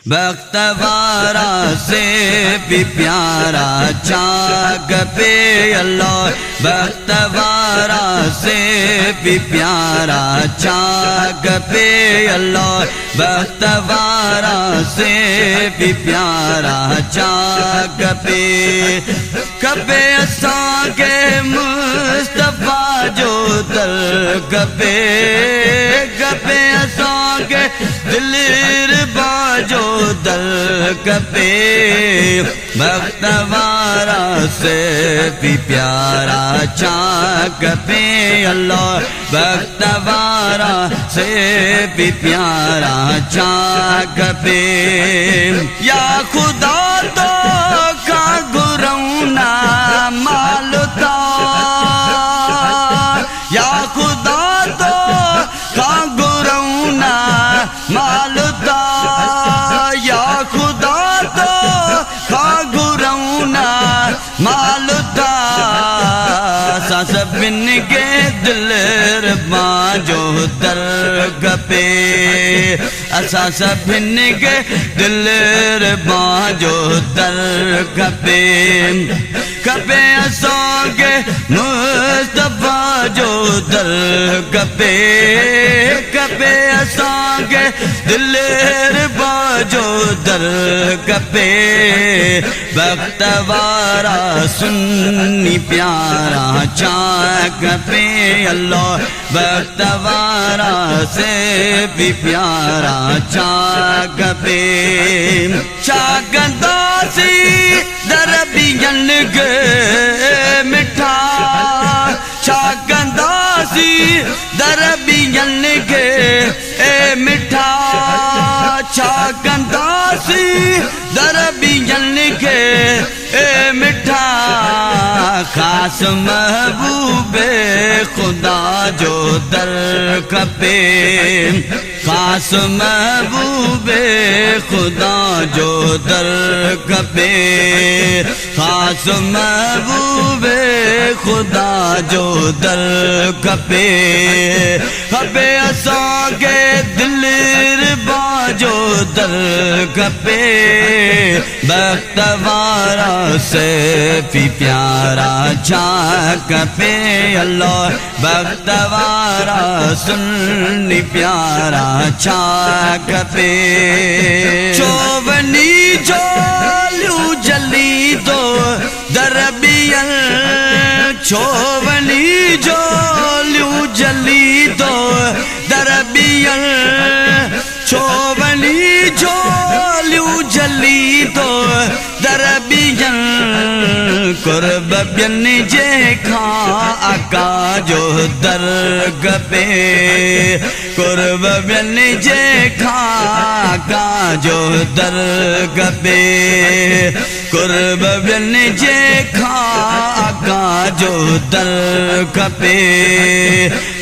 बख्तवारा से भी प्यारा चाक पे अल्लाह, बख्तवारा से भी प्यारा चाक पे अल्लाह, बख्तवारा से भी प्यारा चाक पे। कबे असां के मुस्तफा जो दर कबे, कबे असां के दिल बाजो दर कबे। बख्तवारा से भी प्यारा चाक पे अल्लाह, बख्तवारा से भी प्यारा चाक पे। या खुदा तो का गुरौना मालता, या खुदा तो का गुरौना मालता, या खुदा तो का गुरौना मालता। सबिन के दिल बाजो दर कपे, असा सबिन के दिल बाजो दर कपे। कपे असां के मुस्तफा जो दर कपे, कपे असां के दिल बाजो दर कपे। बख्तवारा सुन्नी प्यारा चाक पे अल्लाह, बख्तवारा से भी प्यारा चाक पे। चाकदासी दरबियन के मिठा, चाकदासी दरबियन के ए मिठा, चाकदासी दरबियन के ए मिठा। खास महबूबे खुदा जो दर कपे, खास महबूबे खुदा जो दर कपे, खास महबूबे खुदा जो दर कपे। कपे असां के दिल बाजो दर कपे। बख्तवारा से भी प्यारा चाक पे अल्लाह, बख्तवारा सुन्नी प्यारा चाक पे। चौवनी जोलू जली दो दरबियन, चौवनी जोलू जली दो दरबियन, चौवनी जोलू जली दो दरबियन। कुर्ब बियन जे खां आका जो दर कपे, कुर्ब बियन जे खां आका जो दर कपे, कुर्ब बियन जे खां आका जो दर कपे।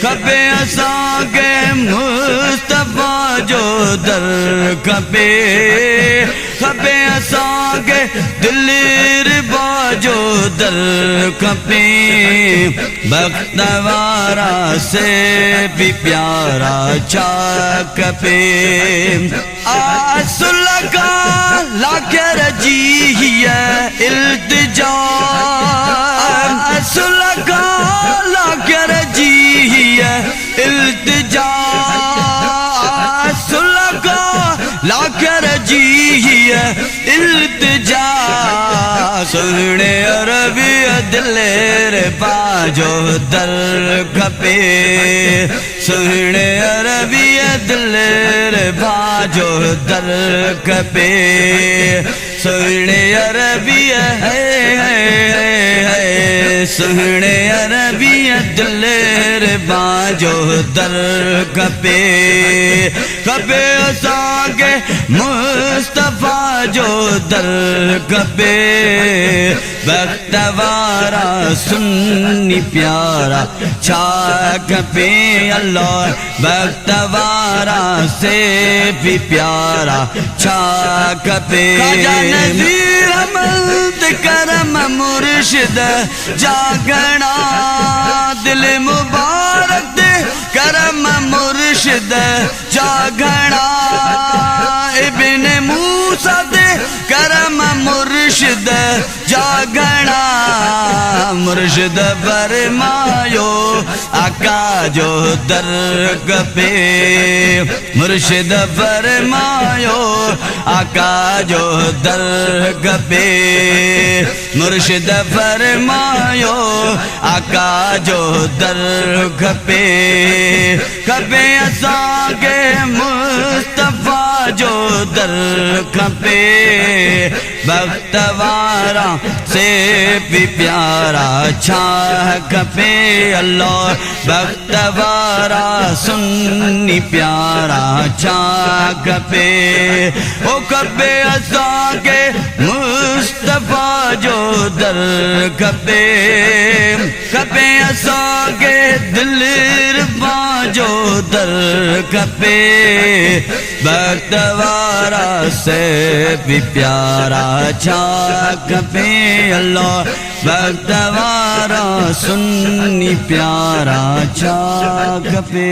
कपे असां के मुस्तफा जो दर कपे, कपे असां के दिल बाजो दर कपे। बख्तवारा से भी प्यारा चाक पे। आसुलका लाकर जी है इल्तिजा, आसुलका लाकर जी है इल्तिजा, आसुलका लाकर जी है इल्तिजा। सुने अरबी दिलेर बाजो दर कपे, सुने अरबी दिलेर बाजो दर कपे। सुने अरबी है, सुने अरबी दिलेर बाजो दर कपे। कपे असां के मुस्तफा जो दर कपे। बख्तवारा सुन्नी प्यारा चाक पे अल्लाह, बख्तवारा से भी प्यारा चाक पे। नज़ीर अमद करम मुर्शिद जागना, दिल मुबारक दे करम मुर्शिद जागना। इब्न मूसा दे करम मुर्शिद जागना मुर्शिद फरमायो आका जो दर पे मुर्शिद फरमायो आका जो दर पे मुर्शिद फरमायो आका जो दर पे कबे असांखे मुस्तफा जो दर खपे वक्त वारा से भी प्यारा छा खपे अल्लाह वक्त वारा सुन्नी प्यारा छा खपे ओ खपे असांखे मुस्तफा जो दर खपे खपे असांखे दिलरुबा जो दर खपे वक्त वारा से भी प्यारा छा खपे अल्लाह वक्त वारा सुन्नी प्यारा छा खपे।